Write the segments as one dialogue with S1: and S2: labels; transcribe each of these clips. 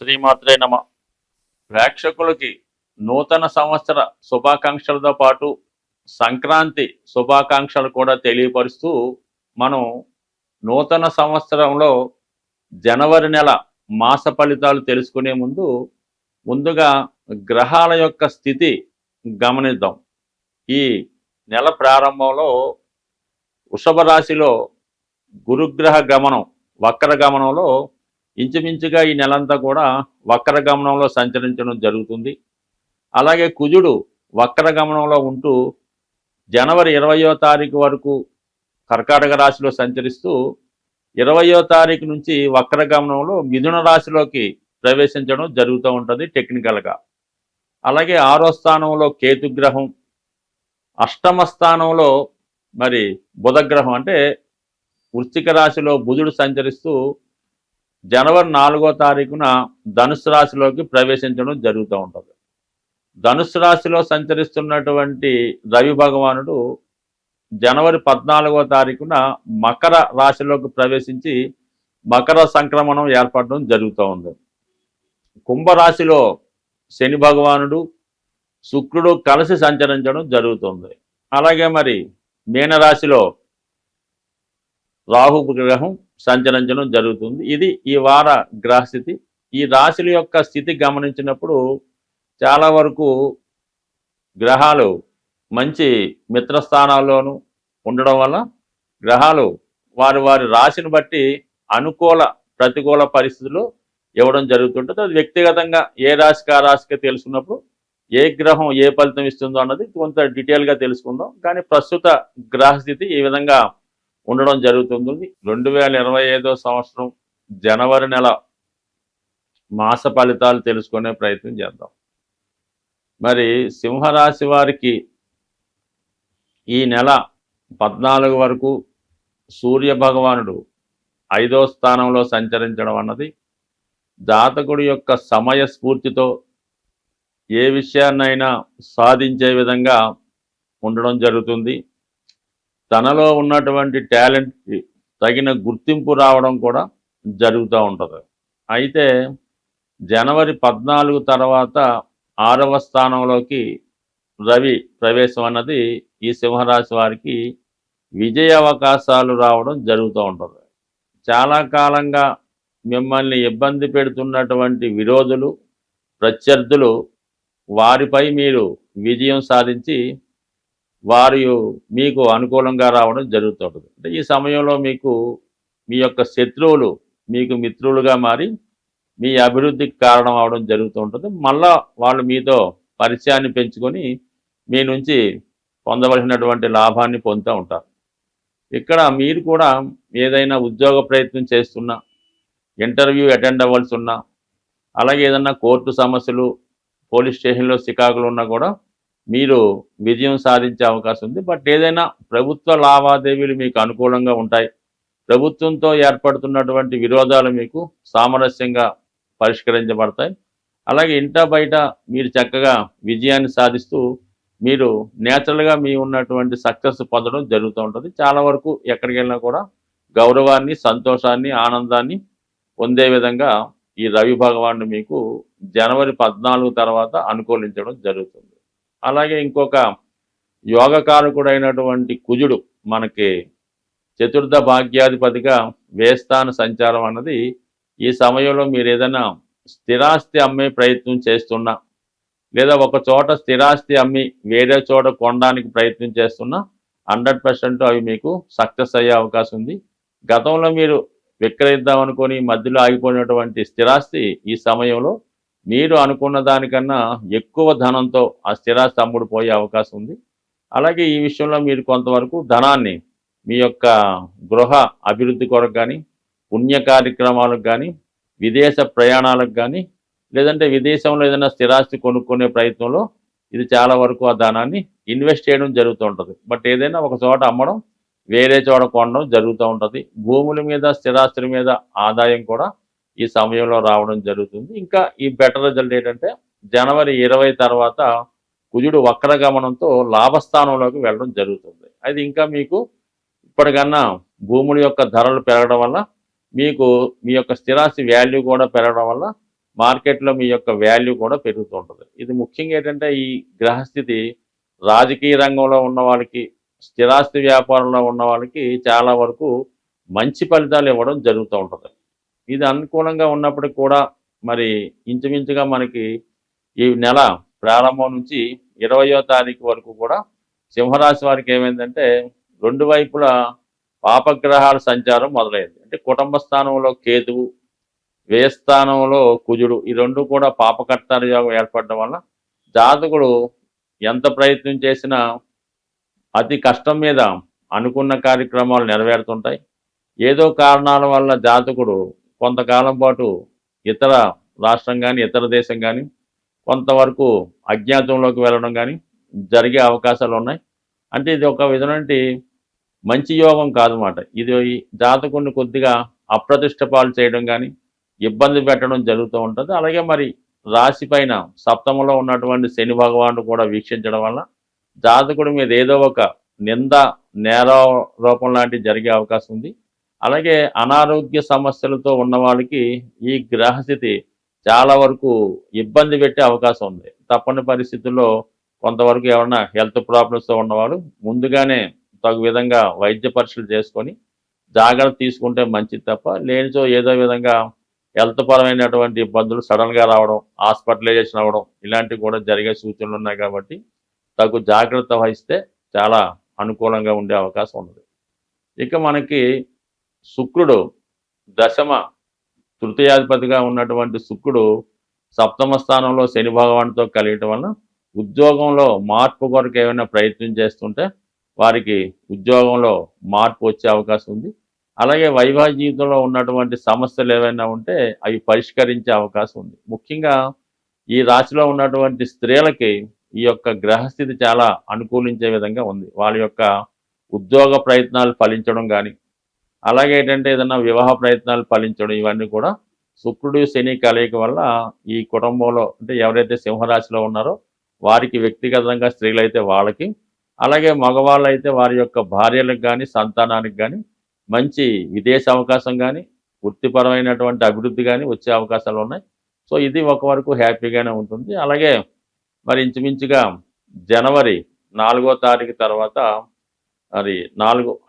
S1: శ్రీమాత్రే నమ. ప్రేక్షకులకి నూతన సంవత్సర శుభాకాంక్షలతో పాటు సంక్రాంతి శుభాకాంక్షలు కూడా తెలియపరుస్తూ మనం నూతన సంవత్సరంలో జనవరి నెల మాస ఫలితాలు తెలుసుకునే ముందుగా గ్రహాల యొక్క స్థితి గమనిద్దాం. ఈ నెల ప్రారంభంలో వృషభ రాశిలో గురుగ్రహ గమనం వక్ర గమనంలో ఇంచుమించుగా ఈ నెలంతా కూడా వక్ర గమనంలో సంచరించడం జరుగుతుంది. అలాగే కుజుడు వక్ర గమనంలో ఉంటూ జనవరి 20వ తారీఖు వరకు కర్కాటక రాశిలో సంచరిస్తూ 20వ తారీఖు నుంచి వక్ర గమనంలో మిథున రాశిలోకి ప్రవేశించడం జరుగుతూ ఉంటుంది టెక్నికల్గా. అలాగే 6వ స్థానంలో కేతుగ్రహం, అష్టమ స్థానంలో మరి బుధగ్రహం అంటే వృశ్చిక రాశిలో బుధుడు సంచరిస్తూ జనవరి 4వ తారీఖున ధనుసు రాశిలోకి ప్రవేశించడం జరుగుతూ ఉంటుంది. ధనుసు రాశిలో సంచరిస్తున్నటువంటి రవి భగవానుడు జనవరి 14వ తారీఖున మకర రాశిలోకి ప్రవేశించి మకర సంక్రమణం ఏర్పడడం జరుగుతూ ఉంది. కుంభరాశిలో శని భగవానుడు శుక్రుడు కలిసి సంచరించడం జరుగుతుంది. అలాగే మరి మీనరాశిలో రాహు గ్రహం సంచరించడం జరుగుతుంది. ఇది ఈ వార గ్రహస్థితి. ఈ రాశుల యొక్క స్థితి గమనించినప్పుడు చాలా వరకు గ్రహాలు మంచి మిత్రస్థానాల్లోనూ ఉండడం వల్ల గ్రహాలు వారి వారి రాశిని బట్టి అనుకూల ప్రతికూల పరిస్థితులు ఇవ్వడం జరుగుతుంటుంది. అది వ్యక్తిగతంగా ఏ రాశికి ఆ రాశికి తెలుసుకున్నప్పుడు ఏ గ్రహం ఏ ఫలితం ఇస్తుందో అన్నది కొంత డీటెయిల్గా తెలుసుకుందాం. కానీ ప్రస్తుత గ్రహస్థితి ఈ విధంగా ఉండడం జరుగుతుంది. 2025వ సంవత్సరం జనవరి నెల మాస ఫలితాలు తెలుసుకునే ప్రయత్నం చేద్దాం. మరి సింహరాశి వారికి ఈ నెల 14 వరకు సూర్య భగవానుడు 5వ స్థానంలో సంచరించడం అన్నది జాతకుడి యొక్క సమయ స్ఫూర్తితో ఏ విషయాన్నైనా సాధించే విధంగా ఉండడం జరుగుతుంది. తనలో ఉన్నటువంటి టాలెంట్కి తగిన గుర్తింపు రావడం కూడా జరుగుతూ ఉంటుంది. అయితే జనవరి 14 తర్వాత 6వ స్థానంలోకి రవి ప్రవేశం అన్నది ఈ సింహరాశి వారికి విజయ అవకాశాలు రావడం జరుగుతూ ఉంటుంది. చాలా కాలంగా మిమ్మల్ని ఇబ్బంది పెడుతున్నటువంటి విరోధులు, ప్రత్యర్థులు వారిపై మీరు విజయం సాధించి వారు మీకు అనుకూలంగా రావడం జరుగుతుంటుంది. అంటే ఈ సమయంలో మీకు మీ యొక్క శత్రువులు మీకు మిత్రులుగా మారి మీ అభివృద్ధికి కారణం అవడం జరుగుతూ ఉంటుంది. మళ్ళా వాళ్ళు మీతో పరిచయాన్ని పెంచుకొని మీ నుంచి పొందవలసినటువంటి లాభాన్ని పొందుతూ ఉంటారు. ఇక్కడ మీరు కూడా ఏదైనా ఉద్యోగ ప్రయత్నం చేస్తున్నా, ఇంటర్వ్యూ అటెండ్ అవ్వాల్సి ఉన్నా, అలాగే ఏదన్నా కోర్టు సమస్యలు, పోలీస్ స్టేషన్లో చికాకులు ఉన్నా కూడా మీరు విజయం సాధించే అవకాశం ఉంది. బట్ ఏదైనా ప్రభుత్వ లావాదేవీలు మీకు అనుకూలంగా ఉంటాయి. ప్రభుత్వంతో ఏర్పడుతున్నటువంటి విరోధాలు మీకు సామరస్యంగా పరిష్కరించబడతాయి. అలాగే ఇంట బయట మీరు చక్కగా విజయాన్ని సాధిస్తూ మీరు నేచురల్గా మీ ఉన్నటువంటి సక్సెస్ పొందడం జరుగుతూ ఉంటుంది. చాలా వరకు ఎక్కడికి వెళ్ళినా కూడా గౌరవాన్ని, సంతోషాన్ని, ఆనందాన్ని పొందే విధంగా ఈ రవి భగవానుడు మీకు జనవరి 14 తర్వాత అనుకూలించడం జరుగుతుంది. అలాగే ఇంకొక యోగకారకుడైనటువంటి కుజుడు మనకి చతుర్థ భాగ్యాధిపతిగా వేస్థాన సంచారం అన్నది ఈ సమయంలో మీరు ఏదైనా స్థిరాస్తి అమ్మే ప్రయత్నం చేస్తున్నా, లేదా ఒక చోట స్థిరాస్తి అమ్మి వేరే చోట కొనడానికి ప్రయత్నం చేస్తున్నా 100% అవి మీకు సక్సెస్ అయ్యే అవకాశం ఉంది. గతంలో మీరు విక్రయిద్దాం అనుకొని మధ్యలో ఆగిపోయినటువంటి స్థిరాస్తి ఈ సమయంలో మీరు అనుకున్న దానికన్నా ఎక్కువ ధనంతో ఆ స్థిరాస్తి అమ్ముడు పోయే అవకాశం ఉంది. అలాగే ఈ విషయంలో మీరు కొంతవరకు ధనాన్ని మీ యొక్క గృహ అభివృద్ధి కొరకు కానీ, పుణ్య కార్యక్రమాలకు కానీ, విదేశ ప్రయాణాలకు కానీ, లేదంటే విదేశంలో ఏదైనా స్థిరాస్తి కొనుక్కునే ప్రయత్నంలో ఇది చాలా వరకు ఆ ధనాన్ని ఇన్వెస్ట్ చేయడం జరుగుతూ ఉంటుంది. బట్ ఏదైనా ఒక చోట అమ్మడం, వేరే చోట కొనడం జరుగుతూ ఉంటుంది. భూముల మీద, స్థిరాస్తుల మీద ఆదాయం కూడా ఈ సమయంలో రావడం జరుగుతుంది. ఇంకా ఈ బెటర్ రిజల్ట్ ఏంటంటే జనవరి 20 తర్వాత కుజుడు వక్రగమనంతో లాభస్థానంలోకి వెళ్ళడం జరుగుతుంది. అది ఇంకా మీకు ఇప్పటికన్నా భూముల యొక్క ధరలు పెరగడం వల్ల మీకు మీ యొక్క స్థిరాస్తి వాల్యూ కూడా పెరగడం వల్ల మార్కెట్లో మీ యొక్క వాల్యూ కూడా పెరుగుతూ ఉంటుంది. ఇది ముఖ్యంగా ఏంటంటే ఈ గ్రహస్థితి రాజకీయ రంగంలో ఉన్న వాళ్ళకి, స్థిరాస్తి వ్యాపారంలో ఉన్న వాళ్ళకి చాలా వరకు మంచి ఫలితాలు ఇవ్వడం జరుగుతూ ఉంటుంది. ఇది అనుకూలంగా ఉన్నప్పటికి కూడా మరి ఇంచుమించుగా మనకి ఈ నెల ప్రారంభం నుంచి 20వ తారీఖు వరకు కూడా సింహరాశి వారికి ఏమైందంటే రెండు వైపులా పాపగ్రహాల సంచారం మొదలైంది. అంటే కుటుంబ స్థానంలో కేతువు, వ్యయస్థానంలో కుజుడు, ఈ రెండు కూడా పాపకర్తాల యోగం ఏర్పడడం వల్ల జాతకుడు ఎంత ప్రయత్నం చేసినా అతి కష్టం మీద అనుకున్న కార్యక్రమాలు నెరవేరుతుంటాయి. ఏదో కారణాల వల్ల జాతకుడు కొంతకాలం పాటు ఇతర రాష్ట్రం కానీ, ఇతర దేశం కానీ, కొంతవరకు అజ్ఞాతంలోకి వెళ్ళడం కానీ జరిగే అవకాశాలు ఉన్నాయి. అంటే ఇది ఒక విధమైన మంచి యోగం కాదన్నమాట. ఇది ఈ జాతకుడిని కొద్దిగా అప్రతిష్ట పాలు చేయడం కానీ, ఇబ్బంది పెట్టడం జరుగుతూ ఉంటుంది. అలాగే మరి రాశి పైన సప్తమంలో ఉన్నటువంటి శని భగవానుడు కూడా వీక్షించడం వల్ల జాతకుడి మీద ఏదో ఒక నింద, నేరారోపణ లాంటివి జరిగే అవకాశం ఉంది. అలాగే అనారోగ్య సమస్యలతో ఉన్న వాళ్ళకి ఈ గ్రహస్థితి చాలా వరకు ఇబ్బంది పెట్టే అవకాశం ఉంది. తప్పని పరిస్థితుల్లో కొంతవరకు ఏమన్నా హెల్త్ ప్రాబ్లమ్స్తో ఉన్నవాళ్ళు ముందుగానే తగు విధంగా వైద్య పరీక్షలు చేసుకొని జాగ్రత్త తీసుకుంటే మంచిది తప్ప, లేనిచో ఏదో విధంగా హెల్త్ పరమైనటువంటి ఇబ్బందులు సడన్గా రావడం, హాస్పిటలైజేషన్ అవ్వడం ఇలాంటివి కూడా జరిగే సూచనలు ఉన్నాయి. కాబట్టి తగు జాగ్రత్త వహిస్తే చాలా అనుకూలంగా ఉండే అవకాశం ఉన్నది. ఇక మనకి శుక్రుడు దశమ తృతీయాధిపతిగా ఉన్నటువంటి శుక్రుడు సప్తమ స్థానంలో శని భగవానుడితో కలిగటం వల్ల ఉద్యోగంలో మార్పు కొరకు ఏమైనా ప్రయత్నం చేస్తుంటే వారికి ఉద్యోగంలో మార్పు వచ్చే అవకాశం ఉంది. అలాగే వైవాహిక జీవితంలో ఉన్నటువంటి సమస్యలు ఏవైనా ఉంటే అవి పరిష్కరించే అవకాశం ఉంది. ముఖ్యంగా ఈ రాశిలో ఉన్నటువంటి స్త్రీలకి ఈ యొక్క గ్రహస్థితి చాలా అనుకూలించే విధంగా ఉంది. వాళ్ళ యొక్క ఉద్యోగ ప్రయత్నాలు ఫలించడం కానీ, అలాగే ఏంటంటే ఏదైనా వివాహ ప్రయత్నాలు ఫలించడం, ఇవన్నీ కూడా శుక్రుడు శని కలయిక వల్ల ఈ కుటుంబంలో అంటే ఎవరైతే సింహరాశిలో ఉన్నారో వారికి వ్యక్తిగతంగా, స్త్రీలైతే వాళ్ళకి, అలాగే మగవాళ్ళు అయితే వారి యొక్క భార్యలకు కానీ, సంతానానికి కానీ మంచి విదేశ అవకాశం కానీ, వృత్తిపరమైనటువంటి అభివృద్ధి కానీ వచ్చే అవకాశాలు ఉన్నాయి. సో ఇది ఒక వరకు హ్యాపీగానే ఉంటుంది. అలాగే మరి ఇంచుమించుగా జనవరి 4వ తారీఖు తర్వాత మరి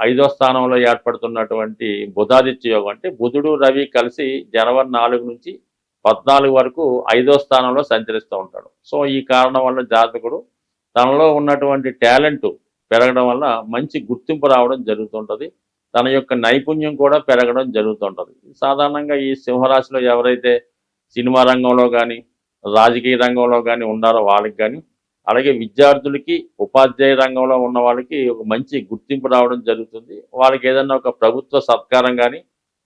S1: 5వ స్థానంలో ఏర్పడుతున్నటువంటి బుధాదిత్య యోగం, అంటే బుధుడు రవి కలిసి జనవరి 4 నుంచి 14 వరకు 5వ స్థానంలో సంచరిస్తూ ఉంటాడు. సో ఈ కారణం వల్ల జాతకుడు తనలో ఉన్నటువంటి టాలెంట్ పెరగడం వల్ల మంచి గుర్తింపు రావడం జరుగుతుంటుంది. తన యొక్క నైపుణ్యం కూడా పెరగడం జరుగుతుంటుంది. సాధారణంగా ఈ సింహరాశిలో ఎవరైతే సినిమా రంగంలో కానీ, రాజకీయ రంగంలో కానీ ఉన్నారో వాళ్ళకి కానీ, అలాగే విద్యార్థులకి, ఉపాధ్యాయ రంగంలో ఉన్న వాళ్ళకి ఒక మంచి గుర్తింపు రావడం జరుగుతుంది. వాళ్ళకి ఏదైనా ఒక ప్రభుత్వ సత్కారం కానీ,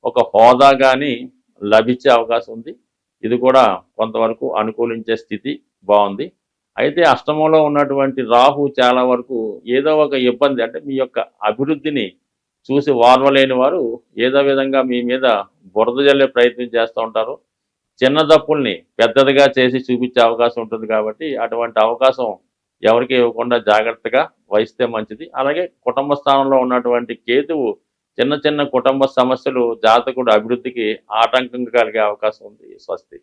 S1: ఒక హోదా కానీ లభించే అవకాశం ఉంది. ఇది కూడా కొంతవరకు అనుకూలించే స్థితి బాగుంది. అయితే అష్టమంలో ఉన్నటువంటి రాహు చాలా వరకు ఏదో ఒక ఇబ్బంది, అంటే మీ యొక్క అభివృద్ధిని చూసి వార్వలేని వారు ఏదో విధంగా మీ మీద బురద జల్లే ప్రయత్నం చేస్తూ ఉంటారు. చిన్న తప్పుల్ని పెద్దదిగా చేసి చూపించే అవకాశం ఉంటుంది. కాబట్టి అటువంటి అవకాశం ఎవరికి ఇవ్వకుండా జాగ్రత్తగా వహిస్తే మంచిది. అలాగే కుటుంబ స్థానంలో ఉన్నటువంటి కేతువు చిన్న చిన్న కుటుంబ సమస్యలు జాతకుడు అభివృద్ధికి ఆటంకంగా కలిగే అవకాశం ఉంది. స్వస్తి.